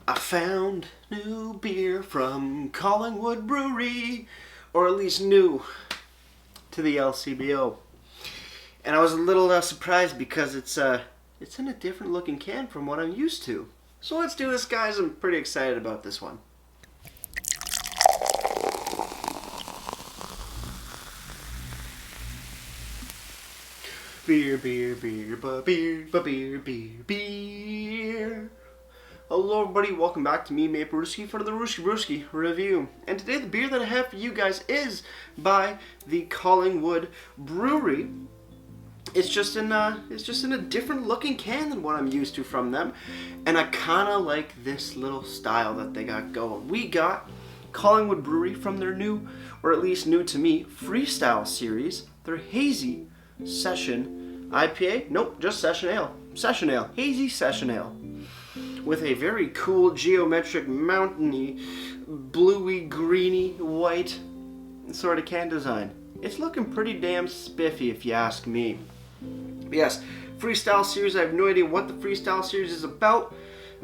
I found new beer from Collingwood Brewery, or at least new to the LCBO. And I was a little surprised because it's in a different looking can from what I'm used to. So let's do this, guys. I'm pretty excited about this one. Beer, beer, beer, beer, beer, beer, beer. Hello everybody, welcome back to me, Maple Brewski, for the Brewski review. And today the beer that I have for you guys is by the Collingwood Brewery. It's just in a different looking can than what I'm used to from them. And I kinda like this little style that they got going. We got Collingwood Brewery from their new, or at least new to me, Freestyle series, their Hazy Session IPA. Nope, just Session Ale. Session Ale. Hazy Session Ale. With a very cool geometric mountainy, bluey, greeny, white sort of can design. It's looking pretty damn spiffy if you ask me. But yes, Freestyle series, I have no idea what the Freestyle series is about.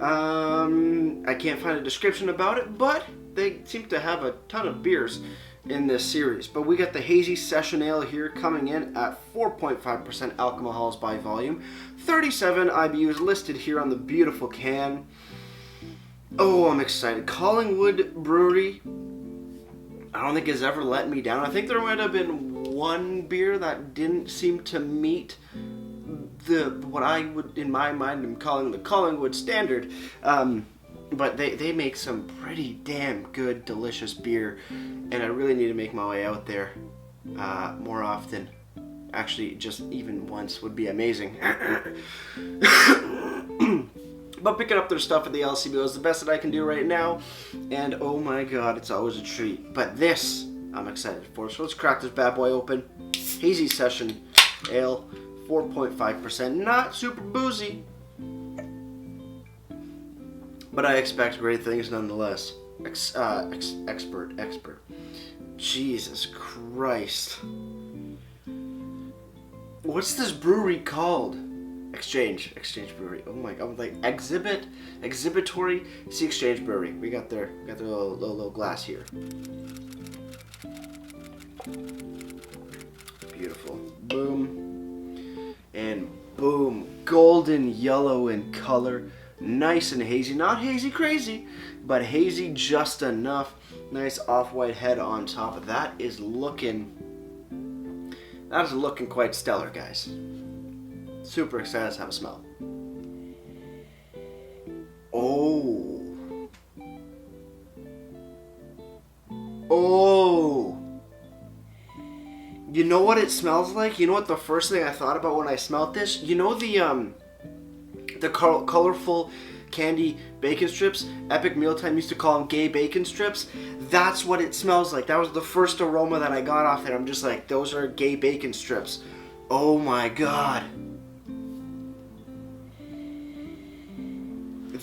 I can't find a description about it, but they seem to have a ton of beers in this series. But we got the Hazy Session Ale here coming in at 4.5% alcohols by volume, 37 IBUs listed here on the beautiful can. Oh, I'm excited. Collingwood Brewery, I don't think has ever let me down. I think there might have been one beer that didn't seem to meet what I would, in my mind, am calling the Collingwood standard. But they make some pretty damn good, delicious beer, and I really need to make my way out there more often. Actually, just even once would be amazing. But picking up their stuff at the LCBO is the best that I can do right now, and oh my god, it's always a treat. But this, I'm excited for. So let's crack this bad boy open. Hazy Session Ale, 4.5%, not super boozy, but I expect great things nonetheless. Expert. Jesus Christ. What's this brewery called? Exchange Brewery. Oh my god, I'm like exhibitory. See, Exchange Brewery. We got their little glass here. Beautiful. Boom. And boom. Golden yellow in color. Nice and hazy. Not hazy crazy, but hazy just enough. Nice off-white head on top of that. Is looking quite stellar, guys. Super excited to have a smell. Oh. You know what it smells like? You know what the first thing I thought about when I smelled this? You know the colorful candy bacon strips? Epic Mealtime used to call them gay bacon strips. That's what it smells like. That was the first aroma that I got off there. I'm just like, those are gay bacon strips. Oh my god.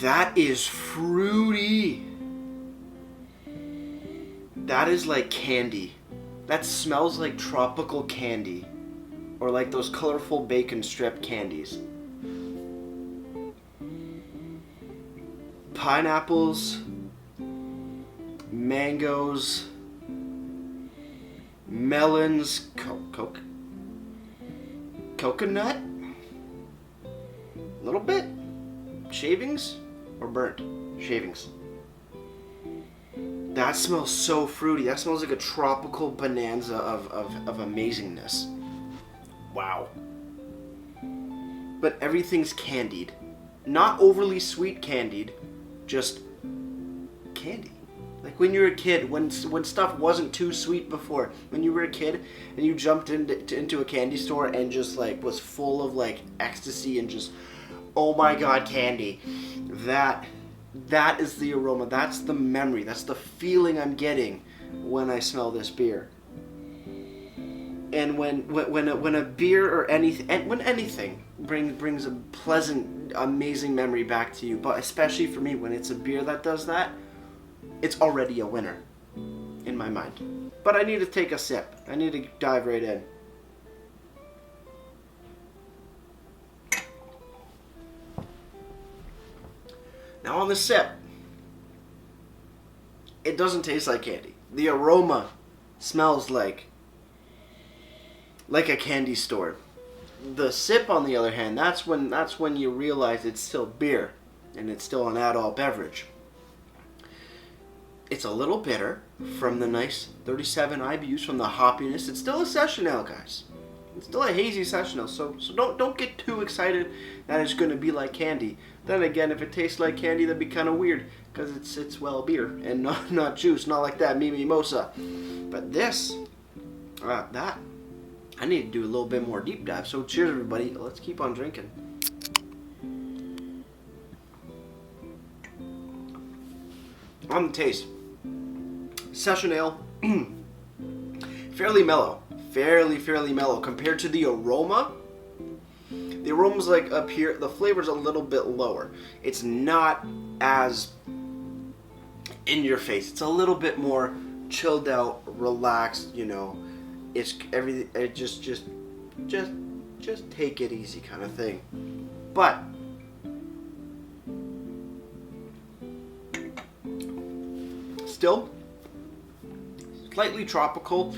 That is fruity. That is like candy. That smells like tropical candy. Or like those colorful bacon strip candies. Pineapples, mangoes, melons, coconut, a little bit, shavings or burnt shavings. That smells so fruity. That smells like a tropical bonanza of amazingness. Wow. But everything's candied. Not overly sweet candied, just candy. Like when you were a kid, when stuff wasn't too sweet before. When you were a kid and you jumped into a candy store and just like was full of like ecstasy and just, oh my god, candy. That is the aroma. That's the memory. That's the feeling I'm getting when I smell this beer. And when a beer or anything brings a pleasant, amazing memory back to you, but especially for me, when it's a beer that does that, it's already a winner in my mind. But I need to take a sip. I need to dive right in. Now on the sip, it doesn't taste like candy. The aroma smells like a candy store. The sip, on the other hand, that's when you realize it's still beer and it's still an adult beverage. It's a little bitter from the nice 37 IBUs from the hoppiness. It's still a session ale, guys. It's still a hazy session ale, so don't get too excited that it's going to be like candy. Then again, if it tastes like candy, that'd be kind of weird because it's beer and not juice, not like that mimosa. But this, that. I need to do a little bit more deep dive. So cheers, everybody. Let's keep on drinking. On the taste, session ale, fairly mellow, fairly mellow compared to the aroma. The aroma's like up here. The flavor's a little bit lower. It's not as in your face. It's a little bit more chilled out, relaxed. You know. It's everything. It just take it easy kind of thing. But still slightly tropical.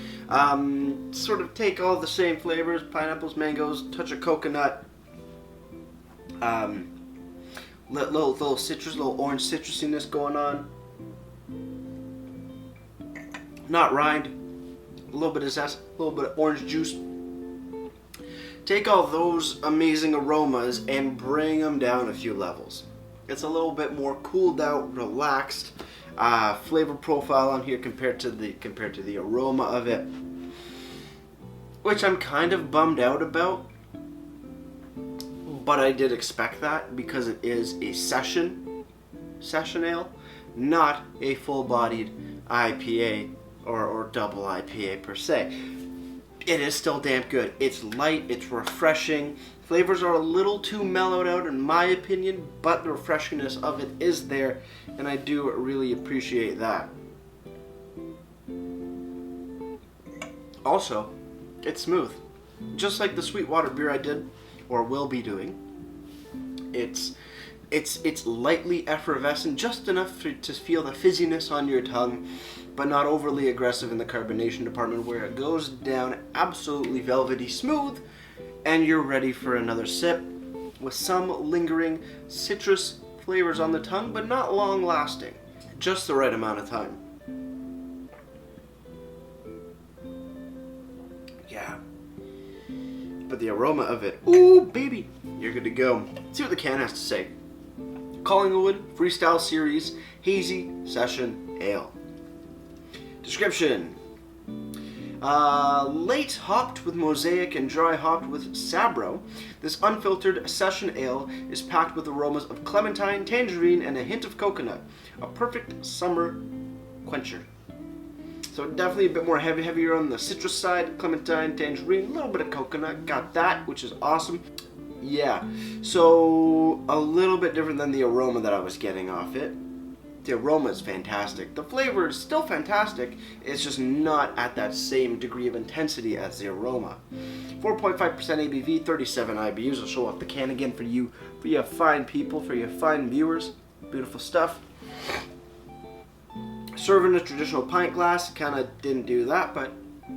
Sort of take all the same flavors: pineapples, mangoes, touch of coconut. Little citrus, little orange citrusiness going on. Not rind. A little bit of zest, a little bit of orange juice. Take all those amazing aromas and bring them down a few levels. It's a little bit more cooled out, relaxed flavor profile on here compared to the aroma of it, which I'm kind of bummed out about. But I did expect that because it is a session ale, not a full-bodied IPA. Or double IPA per se. It is still damn good. It's light, it's refreshing. Flavors are a little too mellowed out in my opinion, but the refreshingness of it is there, and I do really appreciate that. Also, it's smooth. Just like the Sweetwater beer I did, or will be doing. It's lightly effervescent, just enough to feel the fizziness on your tongue, but not overly aggressive in the carbonation department, where it goes down absolutely velvety smooth, and you're ready for another sip with some lingering citrus flavors on the tongue, but not long lasting. Just the right amount of time. Yeah. But the aroma of it, ooh, baby, you're good to go. Let's see what the can has to say. Collingwood Freestyle Series Hazy Session Ale. Description. Late hopped with mosaic and dry hopped with sabro, this unfiltered session ale is packed with aromas of clementine, tangerine, and a hint of coconut. A perfect summer quencher. So definitely a bit more heavier on the citrus side. Clementine, tangerine, a little bit of coconut. Got that, which is awesome. Yeah, so a little bit different than the aroma that I was getting off it. The aroma is fantastic. The flavor is still fantastic. It's just not at that same degree of intensity as the aroma. 4.5% ABV, 37 IBUs. I'll show off the can again for you fine people, for you fine viewers. Beautiful stuff. Serve in a traditional pint glass. Kind of didn't do that, but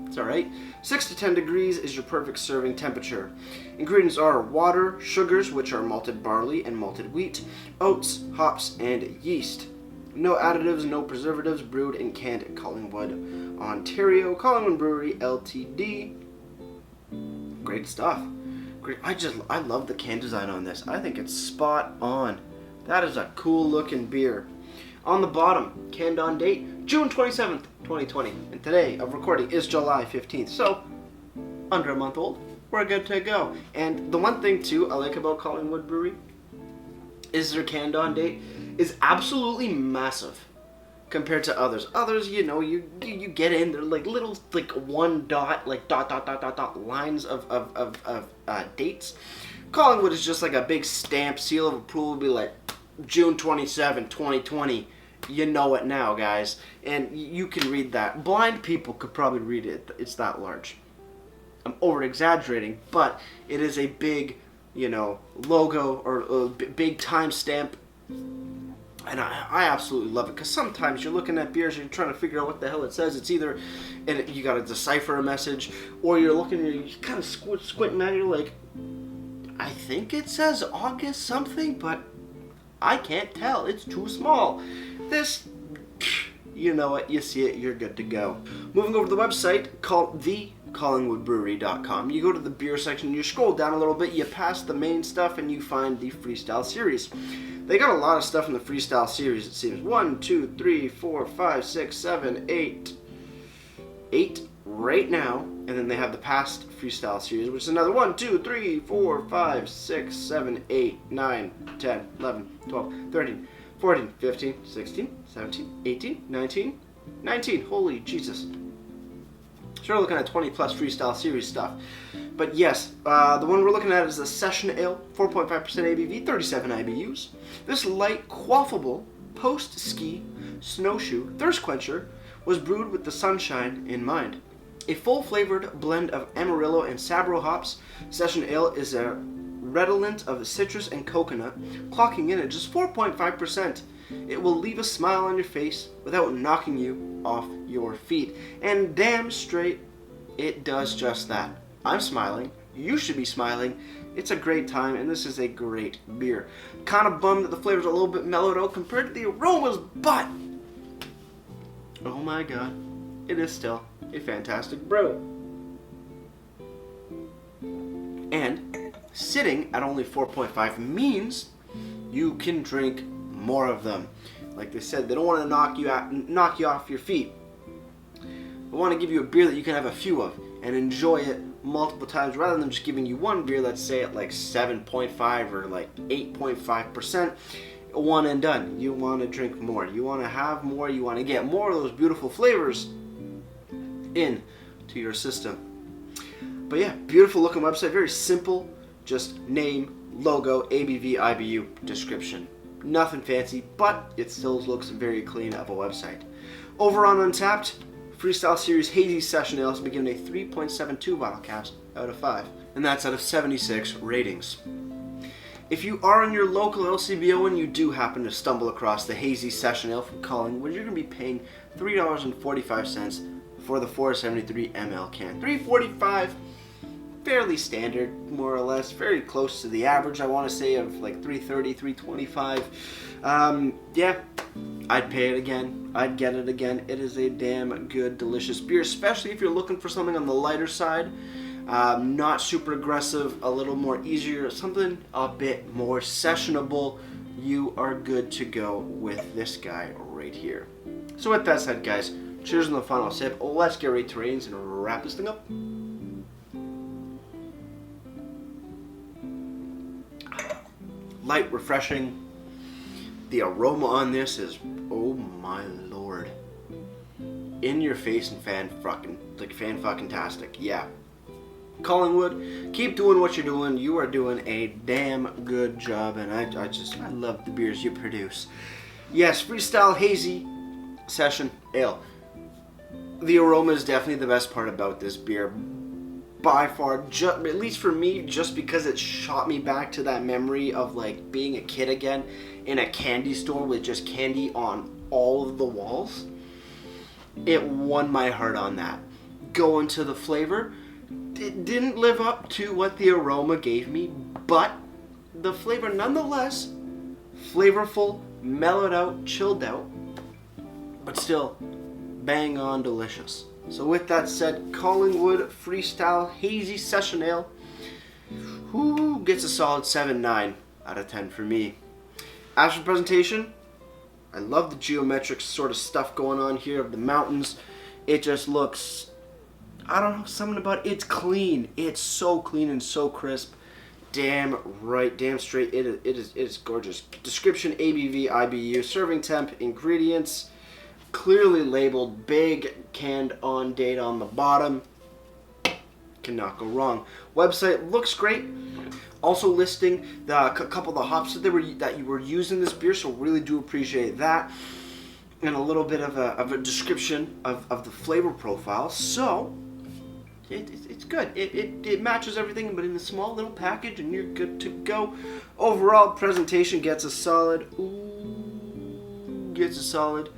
it's alright. 6 to 10 degrees is your perfect serving temperature. Ingredients are water, sugars, which are malted barley and malted wheat, oats, hops, and yeast. No additives, no preservatives, brewed and canned at Collingwood, Ontario. Collingwood Brewery, Ltd. Great stuff. Great. I love the can design on this. I think it's spot on. That is a cool looking beer. On the bottom, canned on date, June 27th, 2020. And today of recording is July 15th. So, under a month old, we're good to go. And the one thing too I like about Collingwood Brewery is their canned on date is absolutely massive compared to others. Others, you know, you get in, they're like little, like one dot, like dot lines of dates. Collingwood is just like a big stamp, seal of approval, would be like June 27, 2020. You know it now, guys. And you can read that. Blind people could probably read it. It's that large. I'm over-exaggerating, but it is a big, you know, logo or a big timestamp And I absolutely love it, because sometimes you're looking at beers and you're trying to figure out what the hell it says. It's either, and you got to decipher a message, or you're looking and you're kind of squinting at it, you're like, I think it says August something, but I can't tell. It's too small. This, you know it, you see it, you're good to go. Moving over to the website called thecollingwoodbrewery.com. You go to the beer section, you scroll down a little bit, you pass the main stuff, and you find the freestyle series. They got a lot of stuff in the freestyle series, it seems. 1, 2, 3, 4, 5, 6, 7, 8. 8 right now. And then they have the past freestyle series, which is another 1, 2, 3, 4, 5, 6, 7, 8, 9, 10, 11, 12, 13, 14, 15, 16, 17, 18, 19, 19. Holy Jesus. So we're looking at 20 plus freestyle series stuff. But yes, the one we're looking at is the Session Ale, 4.5% ABV, 37 IBUs. This light, quaffable, post-ski, snowshoe, thirst quencher was brewed with the sunshine in mind. A full-flavored blend of Amarillo and Sabro hops, Session Ale is a redolent of citrus and coconut, clocking in at just 4.5%. It will leave a smile on your face without knocking you off your feet. And damn straight, it does just that. I'm smiling. You should be smiling. It's a great time, and this is a great beer. Kind of bummed that the flavor's a little bit mellowed out compared to the aromas, but oh my god, it is still a fantastic brew. And sitting at only 4.5 means you can drink more of them. Like they said, they don't want to knock you off your feet. They want to give you a beer that you can have a few of and enjoy it multiple times, rather than just giving you one beer, let's say at like 7.5 or like 8.5%, one and done. You want to drink more. You want to have more. You want to get more of those beautiful flavors in to your system. But yeah, beautiful looking website, very simple, just name, logo, ABV, IBU, description. Nothing fancy, but it still looks very clean of a website. Over on Untapped, Freestyle Series Hazy Session Ale has been given a 3.72 bottle caps out of 5, and that's out of 76 ratings. If you are in your local LCBO and you do happen to stumble across the Hazy Session Ale from Collingwood, you're going to be paying $3.45 for the 473 ml can. $3.45, fairly standard, more or less, very close to the average, I want to say, of like $3.30, $3.25. Yeah, I'd pay it again. I'd get it again. It is a damn good, delicious beer, especially if you're looking for something on the lighter side. Not super aggressive, a little more easier, something a bit more sessionable. You are good to go with this guy right here. So with that said, guys, cheers on the final sip. Let's get right to ratings and wrap this thing up. Light, refreshing. The aroma on this is, oh my lord, in your face and fan fucking tastic. Yeah, Collingwood, keep doing what you're doing. You are doing a damn good job, and I love the beers you produce. Yes, Freestyle Hazy Session Ale. The aroma is definitely the best part about this beer. By far, at least for me, just because it shot me back to that memory of like being a kid again in a candy store with just candy on all of the walls. It won my heart on that. Going to the flavor, it didn't live up to what the aroma gave me, but the flavor nonetheless, flavorful, mellowed out, chilled out, but still bang on delicious. So with that said, Collingwood Freestyle Hazy Session Ale, who gets a solid 7.9 out of 10 for me. As for presentation, I love the geometric sort of stuff going on here of the mountains. It just looks, I don't know, something about it. It's clean. It's so clean and so crisp. Damn right, damn straight. It is gorgeous. Description, ABV, IBU, serving temp, ingredients. Clearly labeled, big canned on date on the bottom. Cannot go wrong. Website looks great. Also listing a couple of the hops that you were using this beer, so really do appreciate that. And a little bit of a description of the flavor profile. So it's good. It matches everything, but in a small little package, and you're good to go. Overall presentation gets a solid gets a solid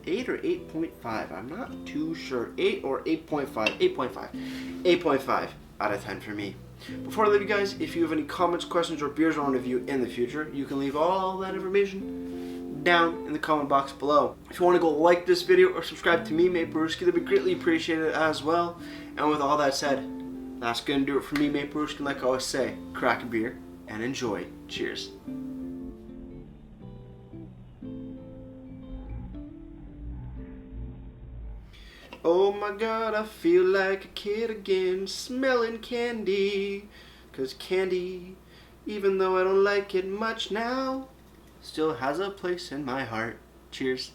8 or 8.5. I'm not too sure. 8 or 8.5. 8.5. 8.5 out of 10 for me. Before I leave you guys, if you have any comments, questions, or beers I want to review in the future, you can leave all that information down in the comment box below. If you want to go like this video or subscribe to me, Mate Brewski, that'd be greatly appreciated as well. And with all that said, that's going to do it for me, Mate Brewski. Like I always say, crack a beer and enjoy. Cheers. Oh my god, I feel like a kid again, smelling candy. 'Cause candy, even though I don't like it much now, still has a place in my heart. Cheers.